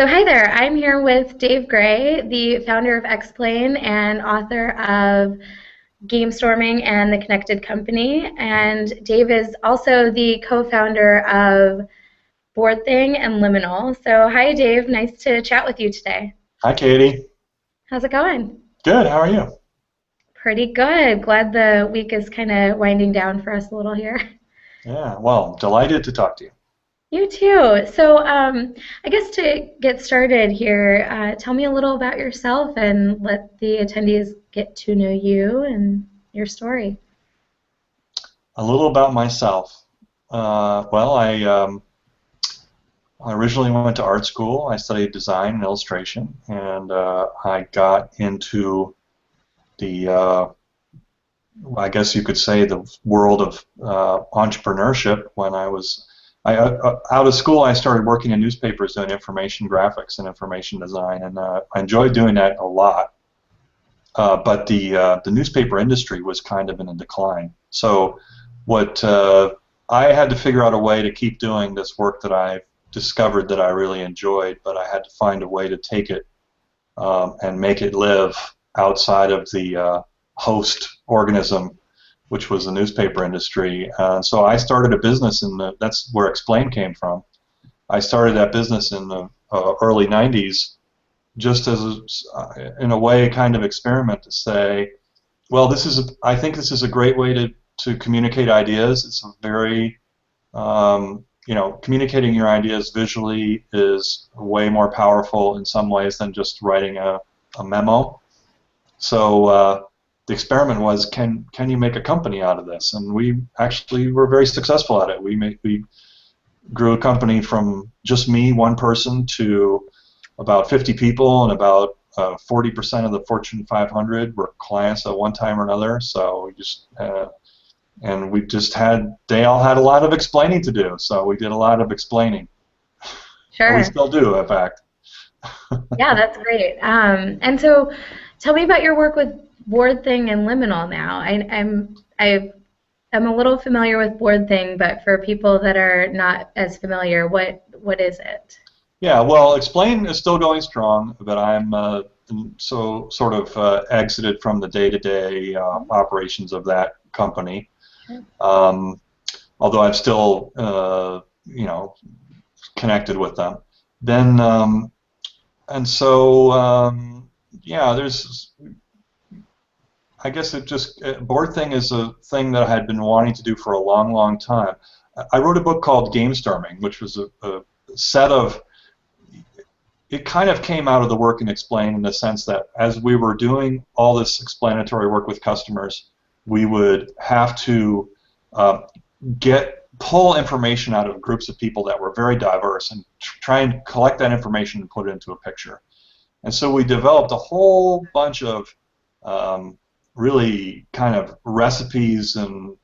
So hi there, I'm here with Dave Gray, the founder of X-Plane and author of Game Storming and the Connected Company. And Dave is also the co-founder of Board Thing and Liminal. So hi Dave, nice to chat with you today. Hi, Katie. How's it going? Good. How are you? Pretty good. Glad the week is kind of winding down for us a little here. Yeah. Well, delighted to talk to you. You too. So, I guess to get started here, tell me a little about yourself and let the attendees get to know you and your story. A little about myself. I originally went to art school. I studied design and illustration, and I got into the, I guess you could say, the world of entrepreneurship when out of school. I started working in newspapers doing information graphics and information design, and I enjoyed doing that a lot. But the newspaper industry was kind of in a decline. So what I had to figure out a way to keep doing this work that I discovered that I really enjoyed, but I had to find a way to take it and make it live outside of the host organism, which was the newspaper industry. So I started a business that's where Explain came from. I started that business in the early 90s just as, in a way, a kind of experiment to say, well, I think this is a great way to communicate ideas. It's a very, communicating your ideas visually is way more powerful in some ways than just writing a memo. So the experiment was, can you make a company out of this? And we actually were very successful at it. We grew a company from just me, one person, to about 50 people, and about 40% of the Fortune 500 were clients at one time or another. So they all had a lot of explaining to do. So we did a lot of explaining. Sure. We still do, in fact. Yeah, that's great. And so tell me about your work with Board Thing and Liminal now. I'm a little familiar with Board Thing, but for people that are not as familiar, what is it? Yeah, well, Explain is still going strong, but I'm sort of exited from the day-to-day operations of that company. Although I'm still, connected with them. Then, I guess Board Thing is a thing that I had been wanting to do for a long, long time. I wrote a book called Game Storming, which was a set of. It kind of came out of the work in Explain in the sense that as we were doing all this explanatory work with customers, we would have to pull information out of groups of people that were very diverse and try and collect that information and put it into a picture. And so we developed a whole bunch of really kind of recipes and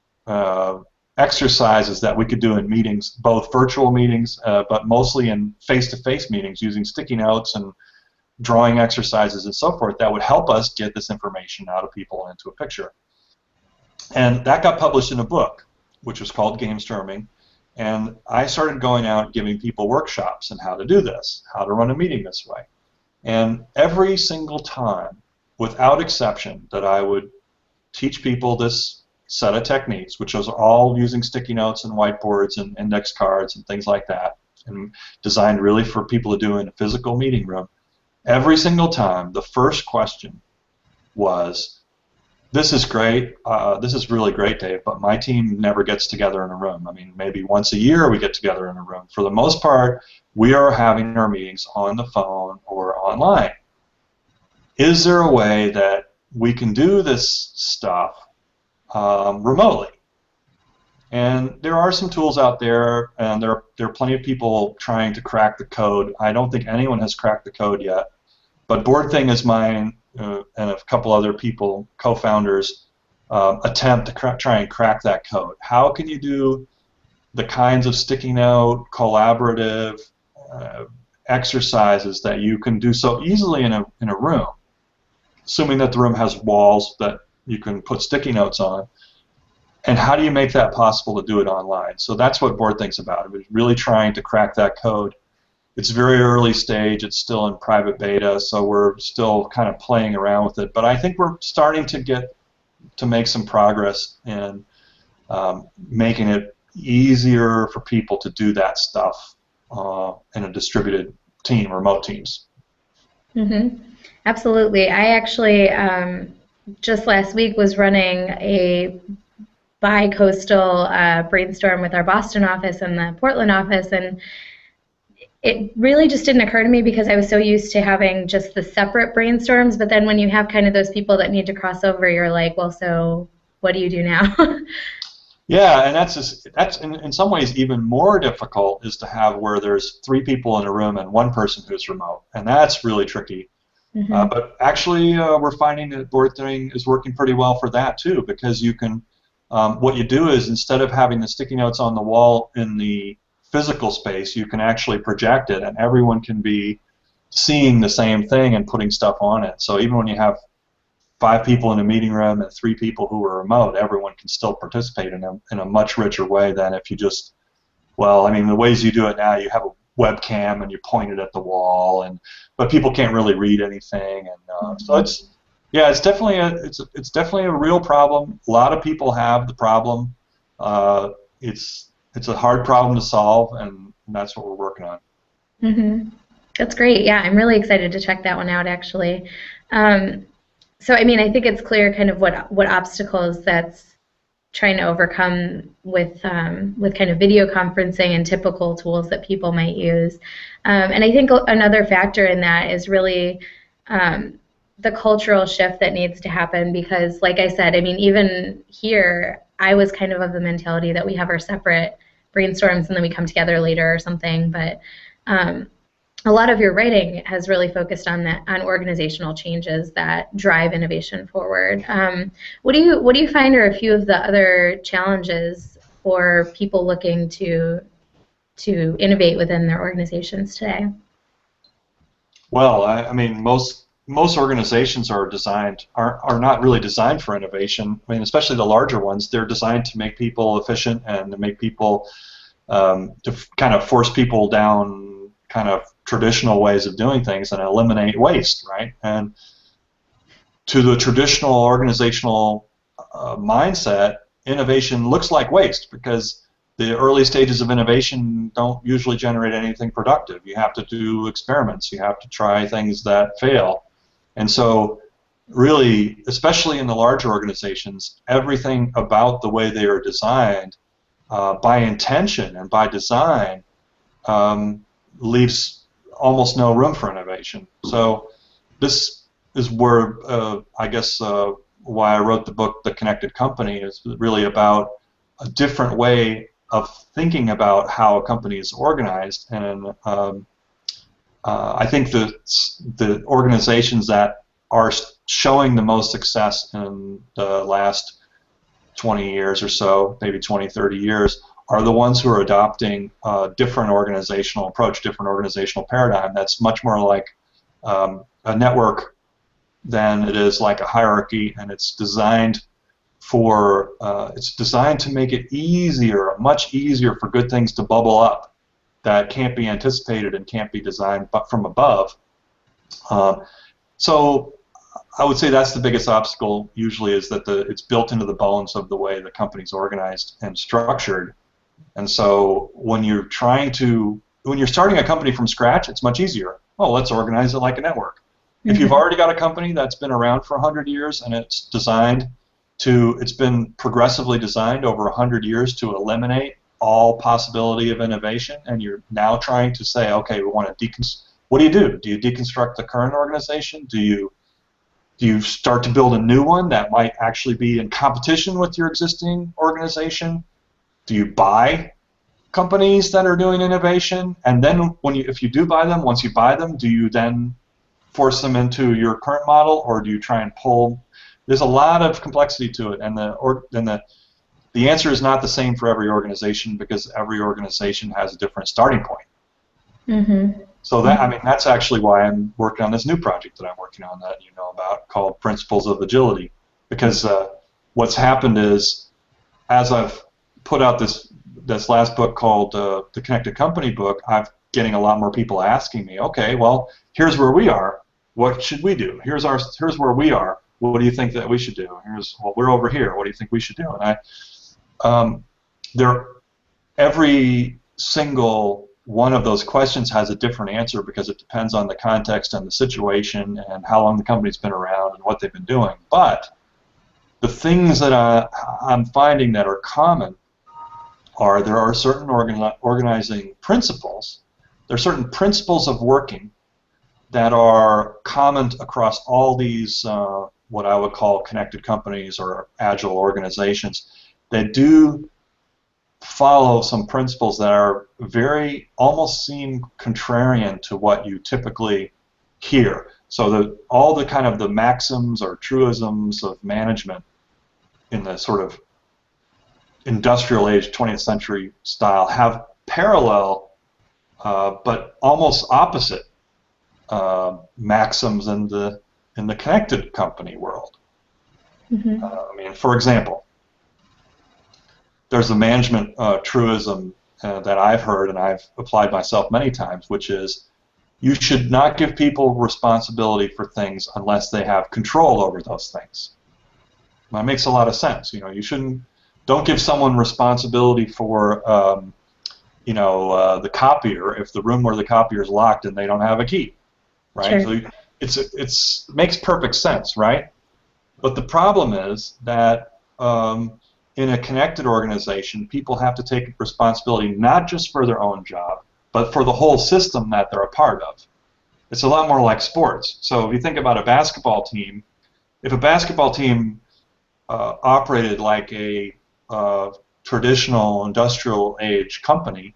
exercises that we could do in meetings, both virtual meetings, but mostly in face-to-face meetings, using sticky notes and drawing exercises and so forth that would help us get this information out of people into a picture. And that got published in a book, which was called Game Storming. And I started going out giving people workshops on how to do this, how to run a meeting this way. And every single time, without exception, that I would teach people this set of techniques, which was all using sticky notes and whiteboards and index cards and things like that, and designed really for people to do in a physical meeting room. Every single time, the first question was, "This is great. This is really great, Dave, but my team never gets together in a room. I mean, maybe once a year we get together in a room. For the most part, we are having our meetings on the phone or online. Is there a way that we can do this stuff remotely?" And there are some tools out there, and there are plenty of people trying to crack the code. I don't think anyone has cracked the code yet, but Board Thing is mine and a couple other people, co-founders, attempt to try and crack that code. How can you do the kinds of sticky note, collaborative exercises that you can do so easily in a room, assuming that the room has walls that you can put sticky notes on, and how do you make that possible to do it online? So that's what Board Think's about. It was really trying to crack that code. It's very early stage. It's still in private beta, so we're still kind of playing around with it. But I think we're starting to make some progress in making it easier for people to do that stuff in a distributed team, remote teams. Mm-hmm. Absolutely. I actually just last week was running a Bicoastal brainstorm with our Boston office and the Portland office, and it really just didn't occur to me because I was so used to having just the separate brainstorms. But then when you have kind of those people that need to cross over, you're like, well, so what do you do now? Yeah, and that's in some ways even more difficult is to have where there's 3 people in a room and 1 person who's remote, and that's really tricky. Mm-hmm. But actually, we're finding that board thing is working pretty well for that too, because you can, what you do is instead of having the sticky notes on the wall in the physical space, you can actually project it, and everyone can be seeing the same thing and putting stuff on it. So even when you have 5 people in a meeting room and 3 people who are remote, everyone can still participate in a much richer way than if you just, well, I mean, the ways you do it now, you have a webcam and you point it at the wall, but people can't really read anything, and so it's definitely a real problem. A lot of people have the problem. It's a hard problem to solve, and that's what we're working on. Mm-hmm. That's great. Yeah, I'm really excited to check that one out, actually. So, I mean, I think it's clear kind of what obstacles that's trying to overcome with kind of video conferencing and typical tools that people might use. And I think another factor in that is really the cultural shift that needs to happen because, like I said, I mean, even here, I was kind of the mentality that we have our separate brainstorms and then we come together later or something, but a lot of your writing has really focused on organizational changes that drive innovation forward. What do you find are a few of the other challenges for people looking to innovate within their organizations today? Well, I mean, most organizations are not really designed for innovation. I mean, especially the larger ones, they're designed to make people efficient and to make people to kind of force people down kind of traditional ways of doing things and eliminate waste, right? And to the traditional organizational mindset, innovation looks like waste because the early stages of innovation don't usually generate anything productive. You have to do experiments. You have to try things that fail. And so really, especially in the larger organizations, everything about the way they are designed by intention and by design leaves almost no room for innovation. So this is where I guess why I wrote the book, The Connected Company, is really about a different way of thinking about how a company is organized. And I think that the organizations that are showing the most success in the last 20 years or so, maybe 20, 30 years, are the ones who are adopting a different organizational approach, different organizational paradigm that's much more like a network than it is like a hierarchy, and it's designed to make it easier, much easier for good things to bubble up that can't be anticipated and can't be designed but from above. So I would say that's the biggest obstacle usually, is that it's built into the bones of the way the company's organized and structured. And so when you're starting a company from scratch, it's much easier. Oh, let's organize it like a network. Mm-hmm. If you've already got a company that's been around for 100 years and it's been progressively designed over 100 years to eliminate all possibility of innovation, and you're now trying to say, okay, we want to what do you do? Do you deconstruct the current organization? Do you start to build a new one that might actually be in competition with your existing organization? Do you buy companies that are doing innovation? And then if you do buy them, once you buy them, do you then force them into your current model, or do you try and pull? There's a lot of complexity to it, and the answer is not the same for every organization because every organization has a different starting point. Mm-hmm. So that's actually why I'm working on this new project that I'm working on that you know about, called Principles of Agility, because what's happened is, as I've put out this last book called The Connected Company book, I've getting a lot more people asking me, okay, well, here's where we are. What should we do? Here's where we are. What do you think that we should do? Well, we're over here. What do you think we should do? And every single one of those questions has a different answer because it depends on the context and the situation and how long the company's been around and what they've been doing. But the things that I'm finding that are common are there are certain organizing principles. There are certain principles of working that are common across all these what I would call connected companies or agile organizations that do follow some principles that are almost seem contrarian to what you typically hear. So all the kind of the maxims or truisms of management in the sort of industrial age 20th century style have parallel but almost opposite maxims in the connected company world. Mm-hmm. I mean, for example, there's a management truism that I've heard and I've applied myself many times, which is you should not give people responsibility for things unless they have control over those things. That makes a lot of sense. You know, don't give someone responsibility for the copier if the room where the copier is locked and they don't have a key, right? Sure. So it makes perfect sense, right? But the problem is that in a connected organization, people have to take responsibility not just for their own job, but for the whole system that they're a part of. It's a lot more like sports. So if you think about a basketball team, if a basketball team operated like a traditional industrial age company,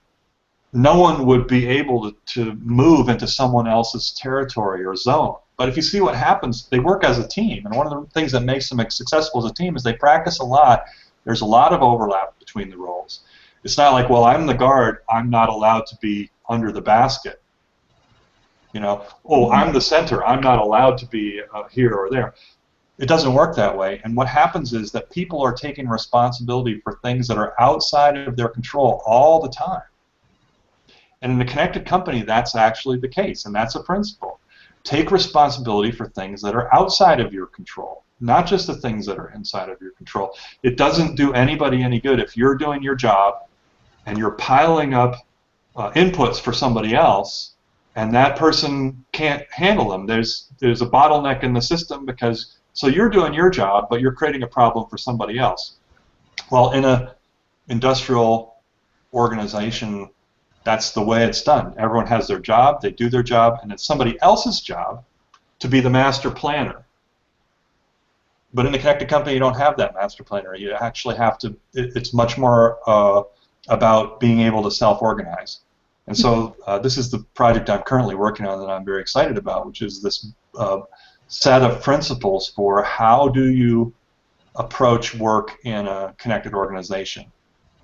no one would be able to move into someone else's territory or zone. But if you see what happens, they work as a team, and one of the things that makes them successful as a team is they practice a lot. There's a lot of overlap between the roles. It's not like, well, I'm the guard, I'm not allowed to be under the basket. You know, oh, I'm the center, I'm not allowed to be here or there. It doesn't work that way, and what happens is that people are taking responsibility for things that are outside of their control all the time. And in a connected company, that's actually the case, and that's a principle. Take responsibility for things that are outside of your control, not just the things that are inside of your control. It doesn't do anybody any good if you're doing your job and you're piling up inputs for somebody else, and that person can't handle them. There's a bottleneck in the system because so you're doing your job, but you're creating a problem for somebody else. Well, in an industrial organization, that's the way it's done. Everyone has their job, they do their job, and it's somebody else's job to be the master planner. But in a connected company, you don't have that master planner. You actually have to, it's much more about being able to self-organize. And so this is the project I'm currently working on that I'm very excited about, which is this set of principles for how do you approach work in a connected organization.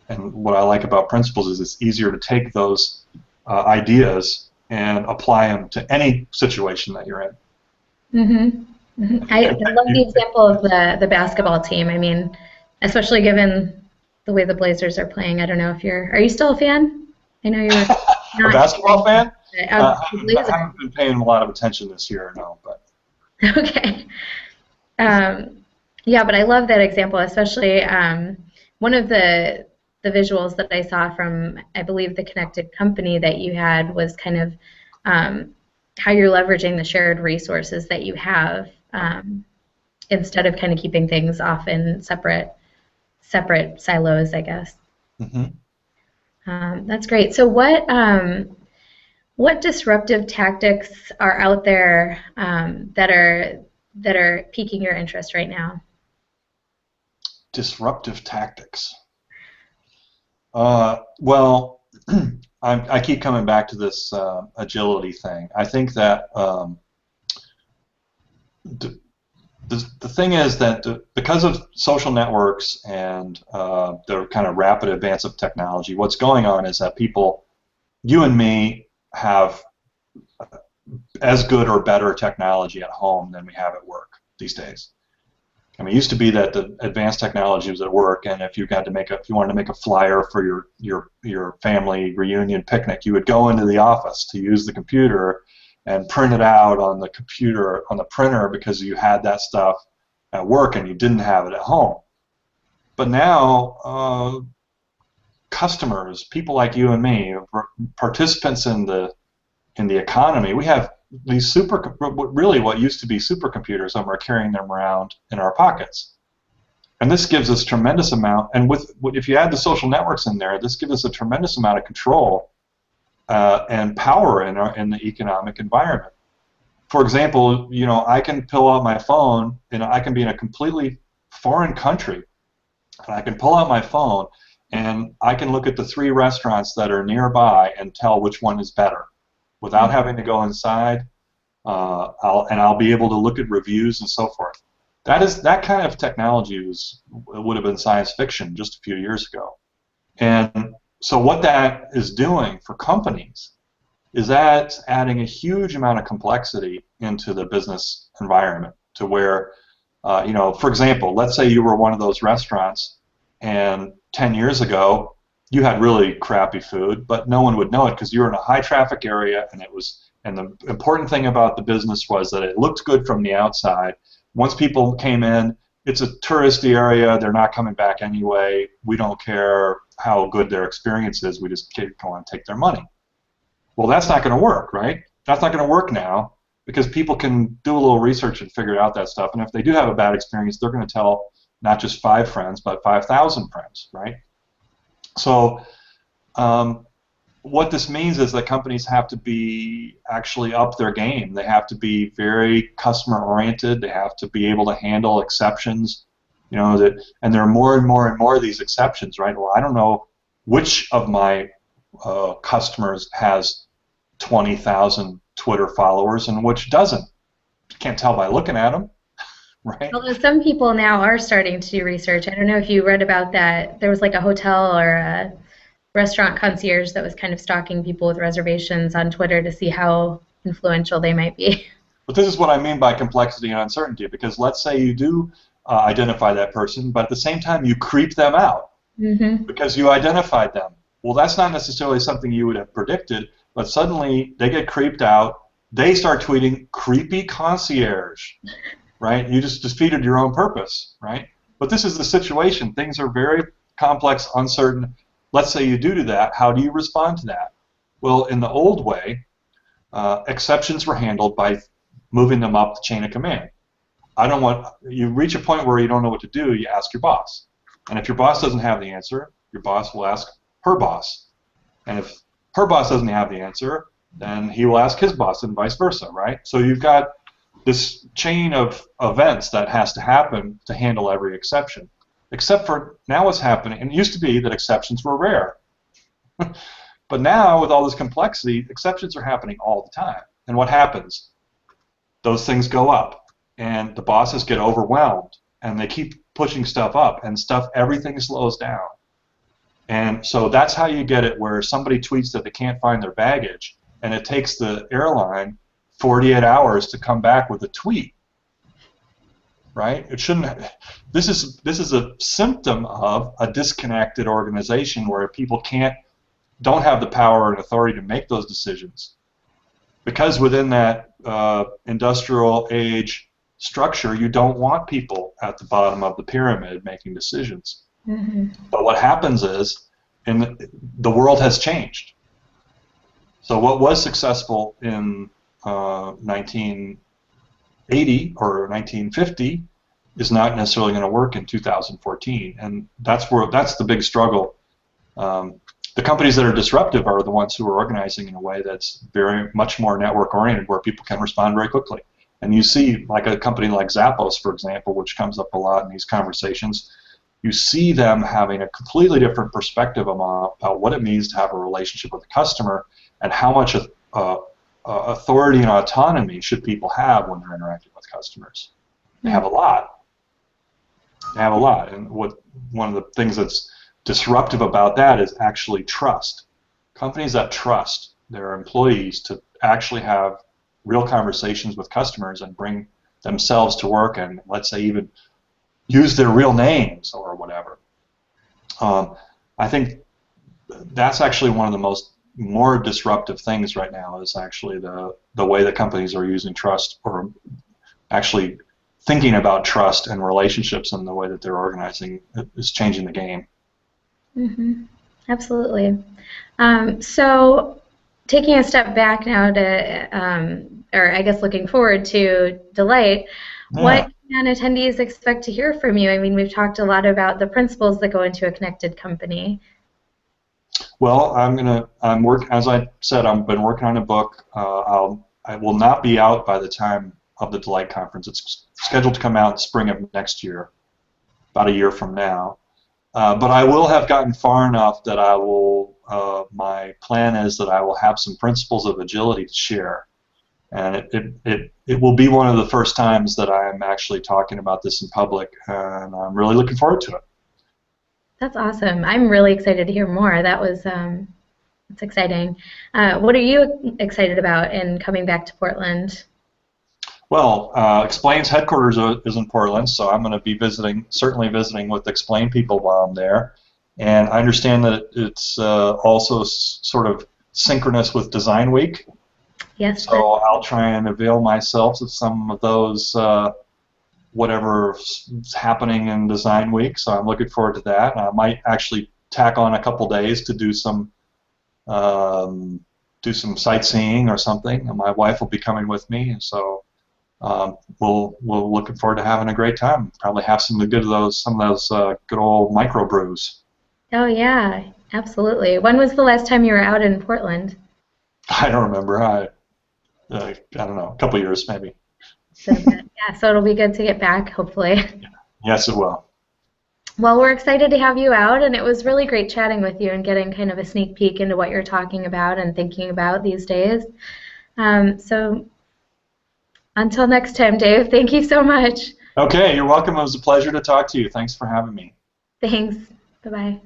And what I like about principles is it's easier to take those ideas and apply them to any situation that you're in. Mm-hmm. Mm-hmm. I love the example of the basketball team. I mean, especially given the way the Blazers are playing. I don't know if are you still a fan? I know you're not a basketball fan? I Blazer. haven't been paying a lot of attention this year, no. But okay. Yeah, but I love that example, especially one of the visuals that I saw from, I believe, the connected company that you had was kind of how you're leveraging the shared resources that you have instead of kind of keeping things off in separate silos, I guess. Mm-hmm. That's great. So what disruptive tactics are out there that are piquing your interest right now? Disruptive tactics. Well, I keep coming back to this agility thing. I think that the thing is that because of social networks and the kind of rapid advance of technology, what's going on is that people, you and me, have as good or better technology at home than we have at work these days. I mean, it used to be that the advanced technology was at work, and if you wanted to make a flyer for your family reunion picnic, you would go into the office to use the computer and print it out on the computer on the printer because you had that stuff at work and you didn't have it at home. But now, customers, people like you and me, participants in the economy, we have these really what used to be supercomputers, and we're carrying them around in our pockets. And this gives us tremendous amount, and if you add the social networks in there, this gives us a tremendous amount of control and power in the economic environment. For example, I can pull out my phone, and I can be in a completely foreign country, and I can pull out my phone, and I can look at the 3 restaurants that are nearby and tell which one is better, without having to go inside. I'll be able to look at reviews and so forth. That kind of technology would have been science fiction just a few years ago. And so what that is doing for companies is that adding a huge amount of complexity into the business environment, to where, for example, let's say you were one of those restaurants, and 10 years ago you had really crappy food, but no one would know it because you were in a high traffic area, and the important thing about the business was that it looked good from the outside. Once people came in, it's a touristy area, they're not coming back anyway, we don't care how good their experience is, we just want to take their money. Well, that's not going to work, right? That's not going to work now, because people can do a little research and figure out that stuff, and if they do have a bad experience, they're going to tell not just 5 friends, but 5,000 friends, right? So what this means is that companies have to be actually up their game. They have to be very customer-oriented. They have to be able to handle exceptions, and there are more and more and more of these exceptions, right? Well, I don't know which of my customers has 20,000 Twitter followers and which doesn't. You can't tell by looking at them. Right. Although some people now are starting to do research. I don't know if you read about that. There was like a hotel or a restaurant concierge that was kind of stalking people with reservations on Twitter to see how influential they might be. But this is what I mean by complexity and uncertainty, because let's say you do identify that person, but at the same time you creep them out because you identified them. Well, that's not necessarily something you would have predicted, but suddenly they get creeped out. They start tweeting creepy concierge. Right? You just defeated your own purpose, right? But this is the situation. Things are very complex, uncertain. Let's say you do that. How do you respond to that? Well, in the old way, exceptions were handled by moving them up the chain of command. You reach a point where you don't know what to do, you ask your boss. And if your boss doesn't have the answer, your boss will ask her boss. And if her boss doesn't have the answer, then he will ask his boss, and vice versa, right? So you've got this chain of events that has to happen to handle every exception. Except for now what's happening, and it used to be that exceptions were rare. But now, with all this complexity, exceptions are happening all the time. And what happens? Those things go up, and the bosses get overwhelmed, and they keep pushing stuff up, and everything slows down. And so that's how you get it where somebody tweets that they can't find their baggage, and it takes the airline 48 hours to come back with a tweet, right? It shouldn't. This is a symptom of a disconnected organization where people don't have the power and authority to make those decisions, because within that industrial age structure, you don't want people at the bottom of the pyramid making decisions. But what happens is, the world has changed. So what was successful in 1980 or 1950 is not necessarily going to work in 2014, and that's the big struggle. The companies that are disruptive are the ones who are organizing in a way that's very much more network oriented, where people can respond very quickly. And you see, like a company like Zappos, for example, which comes up a lot in these conversations, you see them having a completely different perspective about what it means to have a relationship with a customer, and how much authority and autonomy should people have when they're interacting with customers. They have a lot. They have a lot. And one of the things that's disruptive about that is actually trust. Companies that trust their employees to actually have real conversations with customers and bring themselves to work, and let's say even use their real names or whatever. I think that's actually one of the more disruptive things right now is actually the way that companies are using trust, or actually thinking about trust and relationships, and the way that they're organizing is changing the game. Mm-hmm. Absolutely. So taking a step back now to, or I guess looking forward to Delight, Yeah. what can attendees expect to hear from you? I mean, we've talked a lot about the principles that go into a connected company. Well, as I said, I've been working on a book. I will not be out by the time of the Delight conference. It's scheduled to come out in the spring of next year, about a year from now. But I will have gotten far enough that my plan is that I will have some principles of agility to share. And it will be one of the first times that I'm actually talking about this in public, and I'm really looking forward to it. That's awesome. I'm really excited to hear more. That's exciting. What are you excited about in coming back to Portland? Well, Explain's headquarters is in Portland, so I'm going to be certainly visiting with Explain people while I'm there. And I understand that it's also sort of synchronous with Design Week. Yes. So I'll try and avail myself of some of those, whatever's happening in Design Week. So I'm looking forward to that. I might actually tack on a couple days to do some sightseeing or something. And my wife will be coming with me, and so we're looking forward to having a great time. Probably have some of those good old microbrews. Oh yeah, absolutely. When was the last time you were out in Portland? I don't remember. I don't know, a couple years maybe. Yeah, so it'll be good to get back, hopefully. Yes, it will. Well, we're excited to have you out, and it was really great chatting with you and getting kind of a sneak peek into what you're talking about and thinking about these days. So until next time, Dave, thank you so much. Okay, you're welcome. It was a pleasure to talk to you. Thanks for having me. Thanks. Bye-bye.